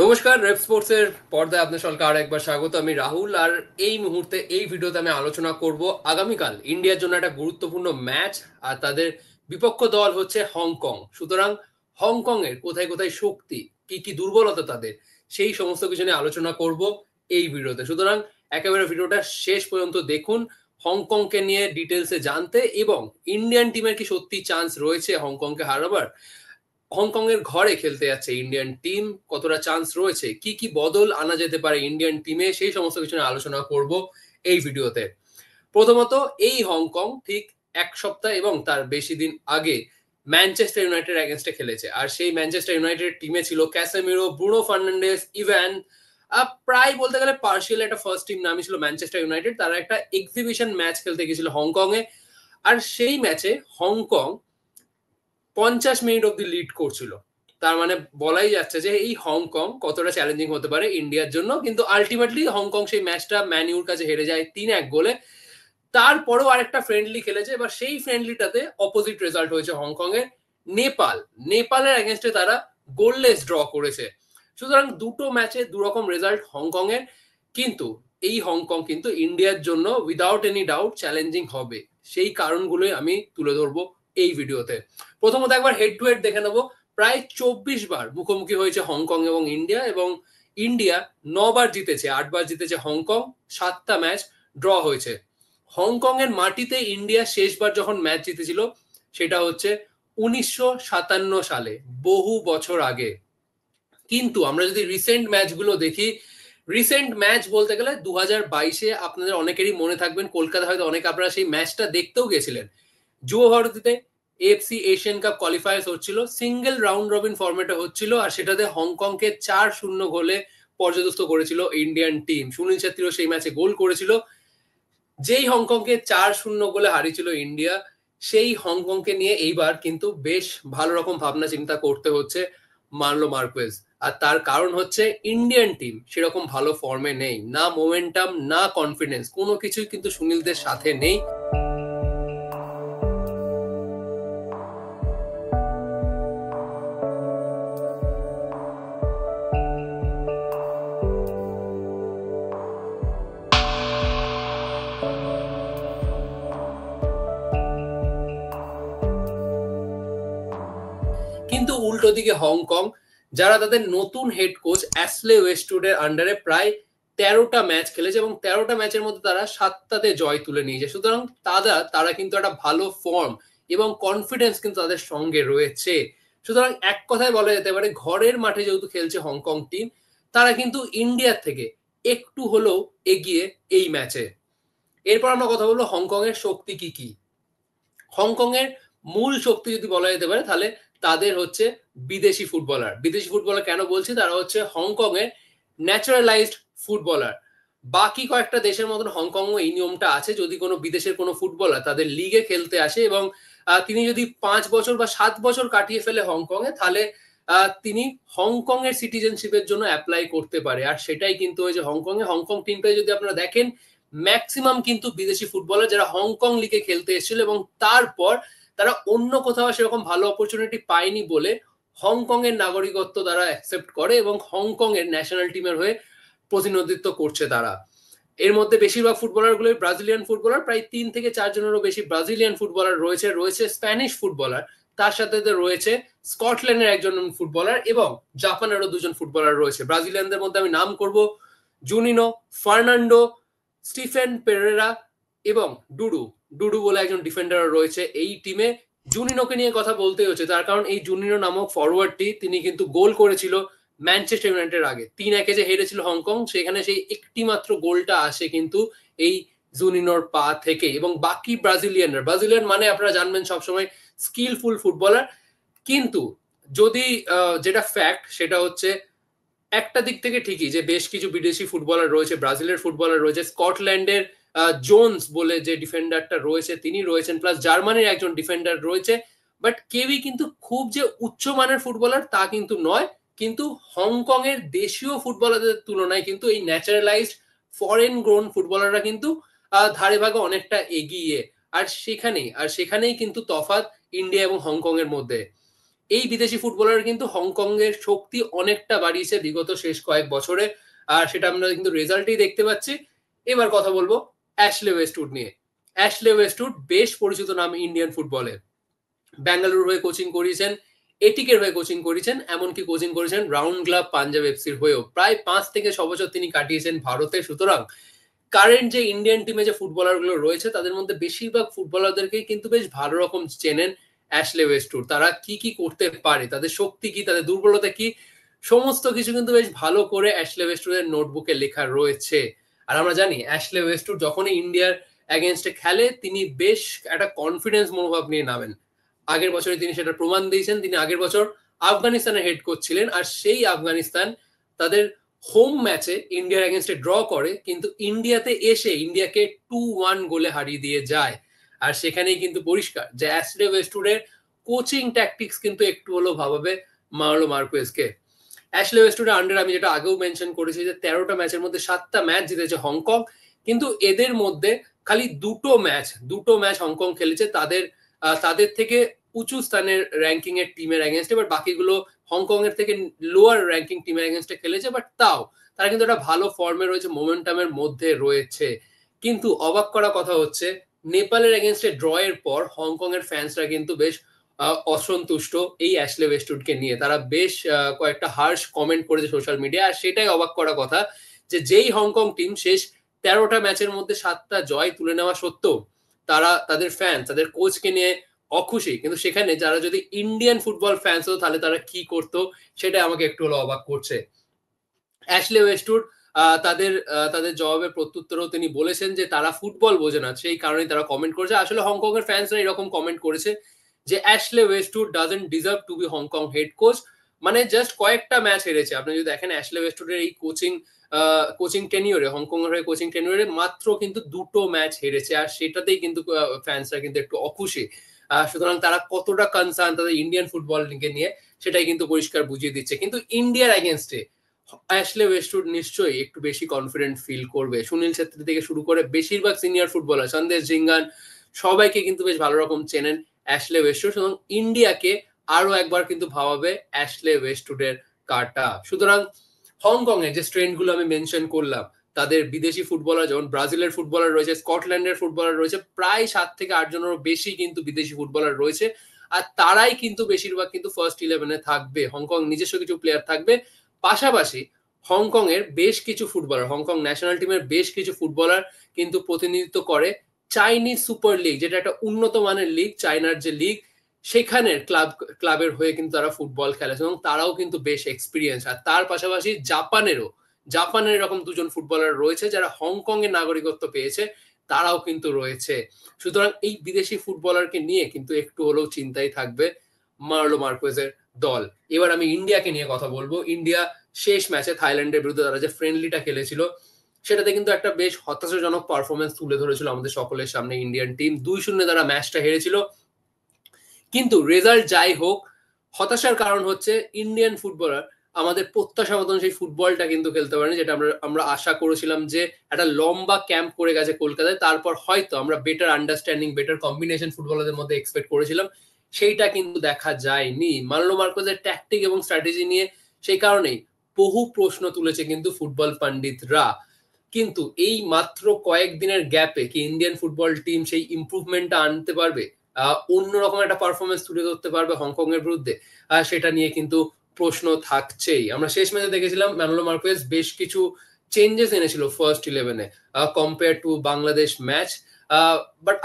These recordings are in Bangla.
নমস্কার, রেপ স্পোর্টস এর পর্দায় আপনার সকলকে আর একবার স্বাগত। আমি রাহুল। আর এই মুহূর্তে এই ভিডিওতে আমি আলোচনা করব আগামীকাল ইন্ডিয়ার জন্য একটা গুরুত্বপূর্ণ ম্যাচ। আর তাদের বিপক্ষ দল হচ্ছে হংকং। সুতরাং হংকং এর কোথায় কোথায় শক্তি, কি কি দুর্বলতা তাদের, সেই সমস্ত কিছু নিয়ে আলোচনা করব এই ভিডিওতে। সুতরাং একেবারে ভিডিওটা শেষ পর্যন্ত দেখুন হংকংকে নিয়ে ডিটেলসে জানতে, এবং ইন্ডিয়ান টিমের কি সত্যি চান্স রয়েছে হংকংকে হারাবার। হংকং এর ঘরে খেলতে যাচ্ছে ইন্ডিয়ান টিম, কতটা চান্স রয়েছে, কি কি বদল আনা যেতে পারে ইন্ডিয়ান টিমে, সেই সমস্ত কিছু নিয়ে আলোচনা করব এই ভিডিওতে। প্রথমত, এই হংকং ঠিক এক সপ্তাহ এবং তার বেশি দিন আগে ম্যানচেস্টার ইউনাইটেড এগেনস্টে খেলেছে। আর সেই ম্যানচেস্টার ইউনাইটেড টিমে ছিল ক্যাসেমিরো, ব্রুনো ফার্নান্ডেস, ইভান। প্রায় বলতে গেলে পার্সিয়াল একটা ফার্স্ট টিম নামই ছিল ম্যানচেস্টার ইউনাইটেড। তারা একটা এক্সিবিশন ম্যাচ খেলতে গেছিল হংকং এ। আর সেই ম্যাচে হংকং 50 মিনিট অব্দি লিড করছিল। তার মানে বলাই যাচ্ছে যে এই হংকং কতটা চ্যালেঞ্জিং হতে পারে ইন্ডিয়ার জন্য। কিন্তু আলটিমেটলি হংকং সেই ম্যাচটা ম্যানিউর কাছে হেরে যায় 3-1 গোলে। তারপরেও আরেকটা ফ্রেন্ডলি খেলেছে, এবার সেই ফ্রেন্ডলিটাতে অপোজিট রেজাল্ট হয়েছে হংকং এর। নেপাল নেপালের এগেনস্টে তারা গোললেস ড্র করেছে। সুতরাং দুটো ম্যাচে দুরকম রেজাল্ট হংকং এর। কিন্তু এই হংকং কিন্তু ইন্ডিয়ার জন্য উইদাউট এনি ডাউট চ্যালেঞ্জিং হবে। সেই কারণগুলোই আমি তুলে ধরবো এই ভিডিওতে। প্রথমত একবার হেড টু হেড দেখে নেবো। প্রায় 24 বার মুখোমুখি হয়েছে হংকং এবং ইন্ডিয়া, এবং ইন্ডিয়া 9বার জিতেছে, 8বার জিতেছে হংকং, 7টা ম্যাচ ড্র হয়েছে। হংকং এর মাটিতে ইন্ডিয়া শেষবার যখন ম্যাচ জিতেছিল সেটা হচ্ছে 1957 সালে, বহু বছর আগে। কিন্তু আমরা যদি রিসেন্ট ম্যাচগুলো দেখি, রিসেন্ট ম্যাচ বলতে গেলে 2022-এ আপনাদের অনেকেরই মনে থাকবেন, কলকাতা হয়তো অনেকে আপনারা সেই ম্যাচটা দেখতেও গেছিলেন। যুব ভারতীতে এএফসি এশিয়ান কাপ কোয়ালিফায়ার্স হচ্ছিল, সিঙ্গেল রাউন্ড রবিন ফরম্যাটে হচ্ছিল, আর সেটাতে হংকংকে 4-0 গোলে পর্যদস্ত করেছিল ইন্ডিয়ান টিম। সুনীল ছেত্রীও সেই ম্যাচে গোল করেছিল। যেই হংকংকে 4-0 গোলে হারিয়েছিল ইন্ডিয়া, সেই হংকংকে নিয়ে এইবার কিন্তু বেশ ভালো রকম ভাবনা চিন্তা করতে হচ্ছে মার্লো মার্কুয়েজ। আর তার কারণ হচ্ছে ইন্ডিয়ান টিম সেরকম ভালো ফর্মে নেই, না মোমেন্টাম না কনফিডেন্স, কোনো কিছুই কিন্তু সুনীলদের সাথে নেই। কিন্তু উল্টো দিকে হংকং, যারা তাদের নতুন হেড কোচ অ্যাসলে ওয়েস্টউডের আন্ডারে প্রায় 13টা ম্যাচ খেলেছে, এবং 13টা ম্যাচের মধ্যে তারা 7টাতে জয় তুলে নিয়েছে। সুতরাং তারা কিন্তু একটা ভালো ফর্ম এবং কনফিডেন্স কিন্তু তাদের সঙ্গে রয়েছে। সুতরাং এক কথায় বলা যেতে পারে ঘরের মাঠে যেহেতু খেলছে হংকং টিম, তারা কিন্তু ইন্ডিয়ার থেকে একটু হলেও এগিয়ে এই ম্যাচে। এরপর আমরা কথা বলবো হংকং এর শক্তি কি কি। হংকং এর মূল শক্তি যদি বলা যেতে পারে তাহলে তাদের হচ্ছে বিদেশি ফুটবলার। বিদেশি ফুটবলার কেন বলছি, তারা হচ্ছে হংকং এর ন্যাচারালাইজড ফুটবলার। বাকি কয়েকটা দেশের মতন হংকংও এই নিয়মটা আছে, যদি কোনো বিদেশের কোনো ফুটবলার তাদের লিগে খেলতে আসে এবং তিনি যদি 5 বছর বা 7 বছর কাটিয়ে ফেলে হংকং এ, তাহলে তিনি হংকং এর সিটিজেনশিপের জন্য অ্যাপ্লাই করতে পারে। আর সেটাই কিন্তু হয়েছে হংকং এ। হংকং টিমটা যদি আপনারা দেখেন, ম্যাক্সিমাম কিন্তু বিদেশি ফুটবলার যারা হংকং লিগে খেলতে এসেছিল, এবং তারপর তারা অন্য কোথাও সেরকম ভালো অপরচুনিটি পায়নি বলে হংকং এর নাগরিকত্ব তারা অ্যাকসেপ্ট করে এবং হংকং এর ন্যাশনাল টিমের হয়ে প্রতিনিধিত্ব করছে তারা। এর মধ্যে বেশিরভাগ ফুটবলার গুলো ব্রাজিলিয়ান ফুটবলার, প্রায় 3 থেকে 4 জনেরও বেশি ব্রাজিলিয়ান ফুটবলার রয়েছে। রয়েছে স্প্যানিশ ফুটবলার, তার সাথে রয়েছে স্কটল্যান্ডের একজন ফুটবলার, এবং জাপানেরও 2জন ফুটবলার রয়েছে। ব্রাজিলিয়ানদের মধ্যে আমি নাম করব জুনিনো, ফার্নান্ডো, স্টিফেন পেরেরা এবং ডুডু। ডুডু বলে একজন ডিফেন্ডার রয়েছে এই টিমে। জুনিনোকে নিয়ে কথা বলতে হচ্ছে তার কারণ এই জুনিনো নামক ফরওয়ার্ডটি তিনি কিন্তু গোল করেছিল ম্যানচেস্টার ইউনাইটেড আগে। 3-1 যে হেরেছিল হংকং, সেখানে সেই একটি মাত্র গোলটা আসে কিন্তু এই জুনিনোর পা থেকে। এবং বাকি ব্রাজিলিয়ান মানে আপনারা জানবেন সবসময় স্কিলফুল ফুটবলার। কিন্তু যদি যেটা ফ্যাক্ট সেটা হচ্ছে একটা দিক থেকে ঠিকই যে বেশ কিছু বিদেশি ফুটবলার রয়েছে, ব্রাজিলের ফুটবলার রয়েছে, স্কটল্যান্ডের জোনস বলে যে ডিফেন্ডারটা রয়েছে তিনি রয়েছেন, প্লাস জার্মানির একজন ডিফেন্ডার রয়েছে। বাট কেউই কিন্তু খুব যে উচ্চমানের ফুটবলার তা কিন্তু নয়। কিন্তু হংকং এর দেশীয় ফুটবলারদের তুলনায় কিন্তু এই ন্যাচারালাইজড ফরেন গ্রোন ফুটবলাররা কিন্তু ধারে ভাগে অনেকটা এগিয়ে। আর সেখানেই কিন্তু তফাৎ ইন্ডিয়া এবং হংকং এর মধ্যে। এই বিদেশি ফুটবলার কিন্তু হংকং এর শক্তি অনেকটা বাড়িয়েছে বিগত শেষ কয়েক বছরে, আর সেটা আমরা কিন্তু রেজাল্টেই দেখতে পাচ্ছি। এবার কথা বলবো অ্যাশলে ওয়েস্টউড নিয়ে। অ্যাশলে ওয়েস্টউড বেশ পরিচিত নাম ইন্ডিয়ান ফুটবলে। ব্যাঙ্গালুরু হয়ে কোচিং করিয়েছেন, এটিকের হয়ে কোচিং করেছেন, এমনকি কোচিং করেছেন রাউন্ড ক্লাব পাঞ্জাব এফসির হয়েও। প্রায় 5 থেকে 6 বছর তিনি কাটিয়েছেন ভারতে। সুতরাং কারেন্ট যে ইন্ডিয়ান টিমে যে ফুটবলার গুলো রয়েছে তাদের মধ্যে বেশিরভাগ ফুটবলারদেরকেই কিন্তু বেশ ভালো রকম চেনেন অ্যাশলে ওয়েস্টউড। তারা কি কি করতে পারে, তাদের শক্তি কি, তাদের দুর্বলতা কি, সমস্ত কিছু কিন্তু বেশ ভালো করে অ্যাশলে ওয়েস্টউডের নোটবুকে লেখা রয়েছে। আর আমরা জানি অ্যাশলে ওয়েস্টউড যখনই ইন্ডিয়ার অ্যাগেনস্টে খেলে তিনি বেশ একটা কনফিডেন্স মনোভাব নিয়ে নামেন। আগের বছরে তিনি সেটা প্রমাণ দিয়েছেন। তিনি আগের বছর আফগানিস্তানের হেড কোচ ছিলেন, আর সেই আফগানিস্তান তাদের হোম ম্যাচে ইন্ডিয়ার এগেনস্টে ড্র করে, কিন্তু ইন্ডিয়াতে এসে ইন্ডিয়াকে 2-1 গোলে হারিয়ে দিয়ে যায়। আর সেখানেই কিন্তু পরিষ্কার যে অ্যাশলে ওয়েস্টউডের কোচিং ট্যাকটিক্স কিন্তু একটু হলেও ভাবাবে মার্লো মার্কুয়েজকে। অ্যাশলে ওয়েস্টউডের আন্ডার আমি যেটা আগেও মেনশন করেছি যে 13টা ম্যাচের মধ্যে 7টা ম্যাচ জিতেছে হংকং, কিন্তু এদের মধ্যে খালি দুটো ম্যাচ হংকং খেলেছে তাদের তাদের থেকে উঁচু স্থানের র্যাঙ্কিং এর টিমের এগেনস্টে, বাট বাকিগুলো হংকং এর থেকে লোয়ার র্যাঙ্কিং টিমের এগেনস্টে খেলেছে। বাট তাও তারা কিন্তু একটা ভালো ফর্মে রয়েছে, মোমেন্টামের মধ্যে রয়েছে। কিন্তু অবাক করা কথা হচ্ছে নেপালের এগেনস্টে ড্র এর পর হংকং এর ফ্যান্সরা কিন্তু বেশ অসন্তুষ্ট এই অ্যাশলে ওয়েস্টউডকে নিয়ে। তারা বেশ কয়েকটা হার্শ কমেন্ট করেছে সোশ্যাল মিডিয়া। আর সেটাই অবাক করা কথা যে যেই হংকং টিম শেষ 13টা ম্যাচের মধ্যে 7টা জয় তুলে নেওয়া সত্ত্বেও তারা তাদের ফ্যান তাদের কোচকে নিয়ে অখুশি, কিন্তু সেখানে যারা যদি ইন্ডিয়ান ফুটবল ফ্যান্স হতো তাহলে তারা কি করতো সেটা আমাকে একটু হলো অবাক করছে। অ্যাশলে ওয়েস্টউড তাদের তাদের জবাবের প্রত্যুত্তরেও তিনি বলেছেন যে তারা ফুটবল বোঝে না, সেই কারণেই তারা কমেন্ট করেছে। আসলে হংকং এর ফ্যান্সরা এরকম কমেন্ট করেছে যে Ashley Westwood doesn't deserve two B Hong Kong head coach. মানে জাস্ট কয়েকটা ম্যাচ হেরেছে। আপনি যদি দেখেন অ্যাশলে ওয়েস্টউডের এই কোচিং টেনিওরে, হংকং এর হয়ে কোচিং টেনিওরে মাত্র কিন্তু 2টো ম্যাচ হেরেছে, আর সেটাতেই কিন্তু ফ্যান্সরা কিন্তু একটু অখুশি। সুতরাং তারা কতটা কনসার্ন তাদের ইন্ডিয়ান ফুটবল নিয়ে সেটাই কিন্তু পরিষ্কার বুঝিয়ে দিচ্ছে। কিন্তু ইন্ডিয়ার এগেনস্টে অ্যাশলে ওয়েস্টউড নিশ্চয়ই একটু বেশি কনফিডেন্ট ফিল করবে। সুনীল ছেত্রী থেকে শুরু করে বেশিরভাগ সিনিয়র ফুটবলার, সন্দেশ ঝিঙ্গান, সবাইকে কিন্তু বেশ ভালো রকম চেনেন অ্যাশলে ওয়েস্টউড। সুতরাং ইন্ডিয়াকে আরো একবার কিন্তু ভাবাবে অ্যাশলে ওয়েস্টউডের কাটা। সুতরাং হংকং এর যে স্ট্রেন্থ গুলো আমি মেনশন করলাম, তাদের বিদেশি ফুটবলার যেমন ব্রাজিলের ফুটবলার রয়েছে, স্কটল্যান্ডের ফুটবলার রয়েছে, প্রায় 7 থেকে 8 জনেরও বেশি কিন্তু বিদেশি ফুটবলার রয়েছে। আর তারাই কিন্তু বেশিরভাগ কিন্তু ফার্স্ট 11-এ থাকবে। হংকং নিজস্ব কিছু প্লেয়ার থাকবে, পাশাপাশি হংকং এর বেশ কিছু ফুটবলার, হংকং ন্যাশনাল টিমের বেশ কিছু ফুটবলার কিন্তু প্রতিনিধিত্ব করে চাইনিজ সুপার লিগ, যেটা একটা উন্নত মানের লিগ, চায়নার যে লিগ, সেখানের ক্লাবের হয়ে কিন্তু তারা ফুটবল খেলে এবং তারাও কিন্তু বেশ এক্সপিরিয়েন্স। আর তার পাশাপাশি জাপানের এরকম 2জন ফুটবলার রয়েছে যারা হংকং এর নাগরিকত্ব পেয়েছে, তারাও কিন্তু রয়েছে। সুতরাং এই বিদেশি ফুটবলারকে নিয়ে কিন্তু একটু হলেও চিন্তায় থাকবে মার্লো মার্কুয়েজের দল। এবার আমি ইন্ডিয়াকে নিয়ে কথা বলবো। ইন্ডিয়া শেষ ম্যাচে থাইল্যান্ডের বিরুদ্ধে তারা যে ফ্রেন্ডলিটা খেলেছিল সেটাতে কিন্তু একটা বেশ হতাশাজনক পারফরমেন্স তুলে ধরেছিল আমাদের সকলের সামনে ইন্ডিয়ান টিম। 2-0 তারা ম্যাচটা হেরেছিল। কিন্তু রেজাল্ট যাই হোক, হতাশার কারণ হচ্ছে ইন্ডিয়ান ফুটবলার আমাদের প্রত্যাশা মতন সেই ফুটবলটা কিন্তু খেলতে পারেনি, যেটা আমরা আশা করেছিলাম যে একটা লম্বা ক্যাম্প করে গেছে কলকাতায়, তারপর হয়তো আমরা বেটার আন্ডারস্ট্যান্ডিং, বেটার কম্বিনেশন ফুটবলারদের মধ্যে এক্সপেক্ট করেছিলাম। সেইটা কিন্তু দেখা যায়নি মার্লো মার্কোজের ট্যাকটিক এবং স্ট্র্যাটেজি নিয়ে। সেই কারণেই বহু প্রশ্ন তুলেছে কিন্তু ফুটবল পণ্ডিতরা। কিন্তু এই মাত্র কয়েকদিনের গ্যাপে কি ইন্ডিয়ান ফুটবল টিম সেই ইমপ্রুভমেন্টটা আনতে পারবে, অন্যরকম একটা পারফরমেন্স তুলে ধরতে পারবে হংকং এর বিরুদ্ধে? সেটা নিয়ে কিন্তু প্রশ্ন থাকছেই। আমরা শেষ ম্যাচে দেখেছিলাম ম্যানুয়েল মার্কুয়েজ বেশ কিছু চেঞ্জেস এনেছিল ফার্স্ট 11-এ compare to Bangladesh match. But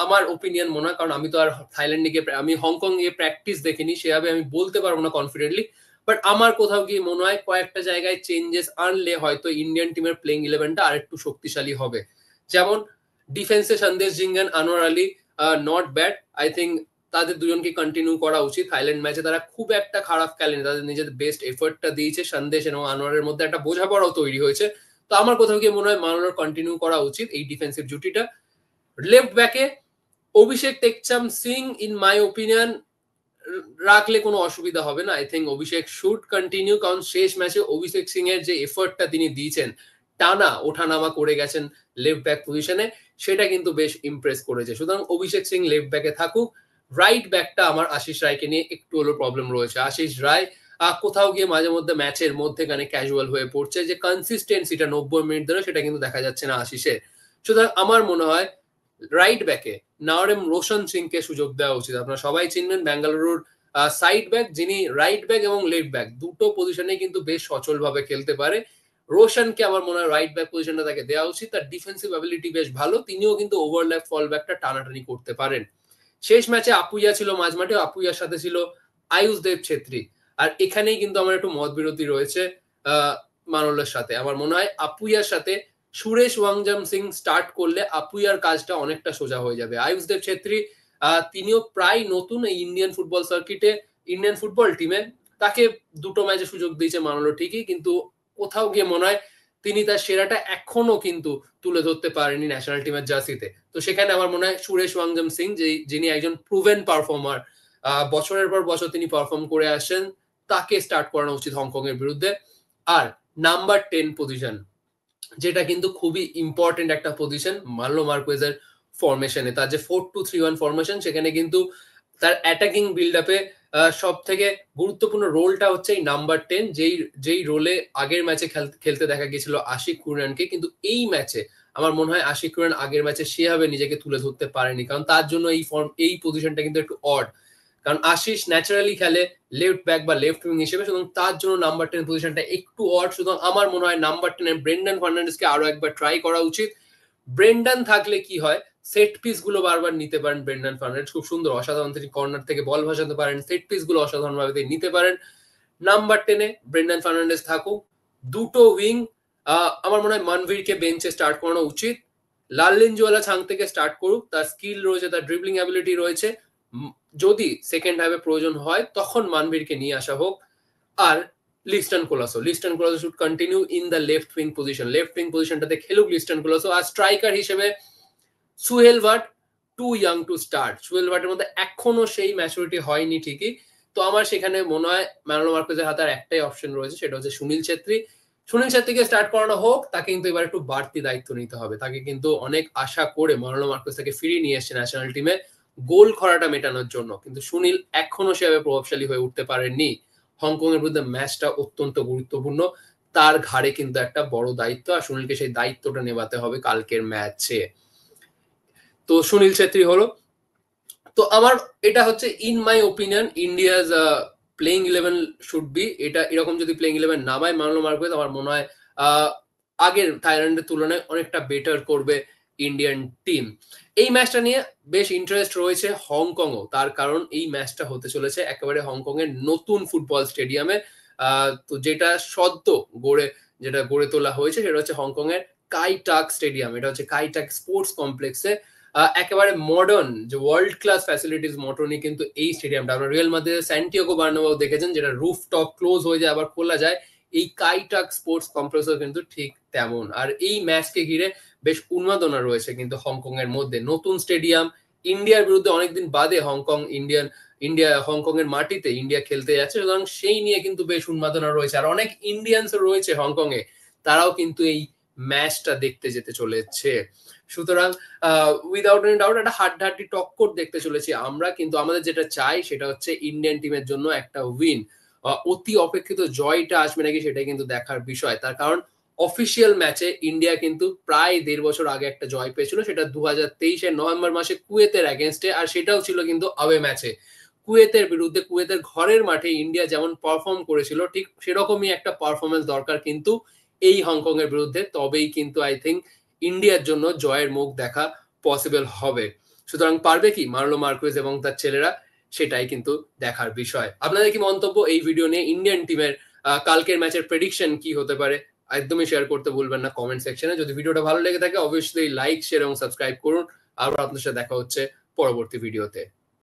আমার ওপিনিয়ন মনে হয়, কারণ আমি তো আর থাইল্যান্ডে গিয়ে, আমি হংকং গিয়ে প্র্যাকটিস দেখিনি, সেভাবে আমি বলতে পারবো না কনফিডেন্টলি। বাট আমার কোথাও গিয়ে মনে হয় কয়েকটা জায়গায় চেঞ্জেস আনলে হয়তো ইন্ডিয়ান টিমের প্লেইং 11টা আরেকটু শক্তিশালী হবে। যেমন ডিফেন্সে Sandesh Jhingan, Anwar Ali, not bad. I think তাদের দুজনকে কন্টিনিউ করা উচিত। থাইল্যান্ড ম্যাচে তারা খুব একটা খারাপ খেলেনি, তাদের নিজেদের বেস্ট এফোর্টটা দিয়েছে। সন্দেশ এবং আনোয়ারের মধ্যে একটা বোঝাপড়াও তৈরি হয়েছে। তো আমার কোথাও গিয়ে মনে হয় মানোর কন্টিনিউ করা উচিত এই ডিফেন্সিভ জুটিটা। লেফট ব্যাকে Abhishek Tekcham Singh in my opinion রাখলে কোনো অসুবিধা হবে না। I think Abhishek should continue, কারণ শেষ ম্যাচে অভিষেক সিং এর যে এফোর্টটা তিনি দিয়েছেন, টানা ওঠানামা করে গেছেন লেফট ব্যাক পজিশনে, সেটা কিন্তু বেশ ইমপ্রেস করেছে। সুতরাং অভিষেক সিং লেফট ব্যাকে থাকুক। রাইট ব্যাকটা আমার আশিস রায়কে নিয়ে একটু হলো প্রবলেম রয়েছে। আশিস রায় কোথাও গিয়ে মাঝে মধ্যে ম্যাচের মধ্যেখানে ক্যাজুয়াল হয়ে পড়ছে, যে কনসিস্টেন্সিটা 90 মিনিট ধরে সেটা কিন্তু দেখা যাচ্ছে না আশিসের। সুতরাং আমার মনে হয় রাইট ব্যাকে নাওরেম রোশন সিংকে সুযোগ দেওয়া উচিত। আপনারা সবাই চিনবেন বেঙ্গালুরুর সাইড ব্যাক, যিনি রাইট ব্যাক এবং লেফট ব্যাক দুটো পজিশনে কিন্তু বেশ সচলভাবে খেলতে পারে। রোশনকে আমার মনে হয় রাইট ব্যাক পজিশনটা তাকে দেওয়া উচিত। তার ডিফেন্সিভ অ্যাবিলিটি বেশ ভালো, তিনিও কিন্তু ওভারল্যাপ ফল ব্যাকটা টানাটানি করতে পারেন। শেষ ম্যাচে আপুইয়া ছিল মাঝমাঠে, আপুইয়ার সাথে ছিল আয়ুষদেব ছেত্রী। আর এখানেই কিন্তু আমার একটু মত বিরতি রয়েছে মানলের সাথে। আমার মনে হয় আপুইয়ার সাথে সুরেশ ওয়াংজাম সিং স্টার্ট করলে আপুইয়ার কাজটা অনেকটা সোজা হয়ে যাবে। আয়ুষদেব ছেত্রী তিনিও প্রায় নতুন এই ইন্ডিয়ান ফুটবল সার্কিটে, ইন্ডিয়ান ফুটবল টিমে। তাকে দুটো ম্যাচে সুযোগ দিয়েছে মানলো ঠিকই, কিন্তু কোথাও গিয়ে মনে হয় তিনি তার সেরাটা এখনো কিন্তু তুলে ধরতে পারেনি ন্যাশনাল টিমের জার্সিতে। তো সেখানে আমার মনে হয় সুরেশ ওয়াংজাম সিং, যিনি একজন প্রুভেন পারফর্মার, বছরের পর বছর তিনি পারফর্ম করে আসেন, তাকে স্টার্ট করানো উচিত হংকং এর বিরুদ্ধে। আর নাম্বার 10 পজিশন, যেটা কিন্তু খুবই ইম্পর্টেন্ট একটা পজিশন মার্লো মার্কুয়েজের ফরমেশনে। তার যে 4-2-3-1 ফরমেশন, সেখানে কিন্তু তার অ্যাটাকিং বিল্ড আপে সব থেকে গুরুত্বপূর্ণ রোলটা হচ্ছে এই নাম্বার 10, যেই রোলে আগের ম্যাচে খেলতে দেখা গেছিল আশিক কুরিয়ানকে। কিন্তু এই ম্যাচে আমার মনে হয় আশিক কুরিয়ান আগের ম্যাচে সেভাবে নিজেকে তুলে ধরতে পারেনি, কারণ তার জন্য এই পজিশনটা কিন্তু একটু অড। কারণ আশিস ন্যাচারালি খেলে লেফট ব্যাক বা লেফট উইং হিসেবে, সুতরাং তার জন্য নাম্বার 10 পজিশনটা একটু অড। সুতরাং আমার মনে হয় নাম্বার 10 ব্রেন্ডন ফার্নান্ডেজকে আরো একবার ট্রাই করা উচিত। ব্রেন্ডন থাকলে কি হয়, সেট পিস গুলো বারবার নিতে পারেন ব্রেন্ডন ফার্নান্ডেজ, খুব সুন্দর অসাধারণ তিনি কর্নার থেকে বল ভাসাতে পারেন, সেট পিস গুলো অসাধারণ ভাবে তিনি নিতে পারেন। নাম্বার 10 ব্রেন্ডন ফার্নান্ডেজ থাকুক। দুটো উইং আমার মনে হয় মানভীরকে বেঞ্চে স্টার্ট করানো উচিত। লাললিনজুয়ালা ছাং থেকে স্টার্ট করুক, তার স্কিল রয়েছে, তার ড্রিবলিং অ্যাবিলিটি রয়েছে। যদি সেকেন্ড হাফে প্রয়োজন হয় তখন মানভীরকে নিয়ে আসা হোক। আর Liston Colaco should continue in the left wing পজিশনটাতে খেলুক লিস্টন কোলাসো। আর স্ট্রাইকার হিসেবে Suhail Bhat too young to start. সুহেল ভাটের মধ্যে এখনো সেই ম্যাচুরিটি হয়নি ঠিকই। তো আমার সেখানে মনে হয় ম্যানুয়েল মার্কুয়েজের হাতে আর একটাই অপশন রয়েছে, সেটা হচ্ছে সুনীল ছেত্রীকে স্টার্ট করানো হোক। তাকে কিন্তু এবার একটু বাড়তি দায়িত্ব নিতে হবে। তাকে কিন্তু অনেক আশা করে ম্যানুয়েল মার্কুয়েজ তাকে ফিরিয়ে নিয়ে এসেছে ন্যাশনাল টিমে গোল খরাটা মেটানোর জন্য, কিন্তু সুনীল এখনো সেভাবে প্রভাবশালী হয়ে উঠতে পারেননি। হংকং এর বিরুদ্ধে ম্যাচটা অত্যন্ত গুরুত্বপূর্ণ, তার ঘাড়ে কিন্তু একটা বড় দায়িত্ব, আর সুনীলকে সেই দায়িত্বটা নেভাতে হবে কালকের ম্যাচে। তো সুনীল ছেত্রী হলো। তো আমার এটা হচ্ছে in my opinion India's playing 11 should be এটা। এরকম যদি প্লেইং 11 নামায় ম্যানুয়েল মার্কুয়েজ, আমার মনে হয় আগের থাইল্যান্ডের তুলনায় অনেকটা বেটার করবে ইন্ডিয়ান টিম। এই ম্যাচটা নিয়ে বেশ ইন্টারেস্ট রয়েছে হংকংও, তার কারণ এই ম্যাচটা হতে চলেছে একেবারে হংকং এর নতুন ফুটবল স্টেডিয়ামে। তো যেটা গড়ে তোলা হয়েছে সেটা হচ্ছে হংকং এর কাইটাক স্টেডিয়াম। এটা হচ্ছে কাইটাক স্পোর্টস কমপ্লেক্সে একেবারে মডার্ন, যে ওয়ার্ল্ড ক্লাস ফ্যাসিলিটিস মডার্নই কিন্তু এই স্টেডিয়ামটা। আপনারা রিয়াল মাদ্রিদের স্যান্টিয়াগো বার্নাবেউ দেখেছেন, যেটা রুফ টপ ক্লোজ হয়ে যায় আবার খোলা যায়। এই কাইটাক স্পোর্টস কমপ্লেক্সও কিন্তু ঠিক তেমন। আর এই ম্যাচকে ঘিরে বেশ উন্মাদনা রয়েছে কিন্তু হংকং এর মধ্যে। নতুন স্টেডিয়াম, ইন্ডিয়ার বিরুদ্ধে অনেকদিন বাদে হংকং এর মাটিতে ইন্ডিয়া খেলতে যাচ্ছে, সুতরাং সেই নিয়ে কিন্তু বেশ উন্মাদনা রয়েছে। আর অনেক ইন্ডিয়ানস রয়েছে হংকং এ, তারাও কিন্তু এই ম্যাচটা দেখতে যেতে চলেছে। সুতরাং উইদাউট এনি ডাউট একটা হাড্ডাহাড্ডি টক্কর দেখতে চলেছি আমরা। কিন্তু আমাদের যেটা চাই সেটা হচ্ছে ইন্ডিয়ান টিমের জন্য একটা উইন। অতি অপেক্ষিত জয়টা আসবে নাকি সেটাই কিন্তু দেখার বিষয়। তার কারণ অফিসিয়াল ম্যাচে ইন্ডিয়া কিন্তু প্রায় 1.5 বছর আগে একটা জয় পেয়েছিল, সেটা 2023 নভেম্বর মাসে কুয়েতের এগেনস্টে। আর সেটাও ছিল কিন্তু আওয়ে ম্যাচে কুয়েতের বিরুদ্ধে। কুয়েতের ঘরের মাঠে ইন্ডিয়া যেমন পারফর্ম করেছিল, ঠিক সেরকমই একটা পারফরমেন্স দরকার কিন্তু এই হংকং এর বিরুদ্ধে। তবেই কিন্তু আই থিঙ্ক ইন্ডিয়ার জন্য জয়ের মুখ দেখা পসিবল হবে। সুতরাং পারবে কি মার্লো মার্কুয়েজ এবং তার ছেলেরা, সেটাই কিন্তু দেখার বিষয়। আপনাদের কি মন্তব্য এই ভিডিও নিয়ে? ইন্ডিয়ান টিমের কালকের ম্যাচের প্রেডিকশন কি হতে পারে একদমই শেয়ার করতে ভুলবেন না কমেন্ট সেকশনে। যদি ভিডিওটা ভালো লেগে থাকে অবশ্যই লাইক, শেয়ার এবং সাবস্ক্রাইব করুন। আবার আপনার সাথে দেখা হচ্ছে পরবর্তী ভিডিওতে।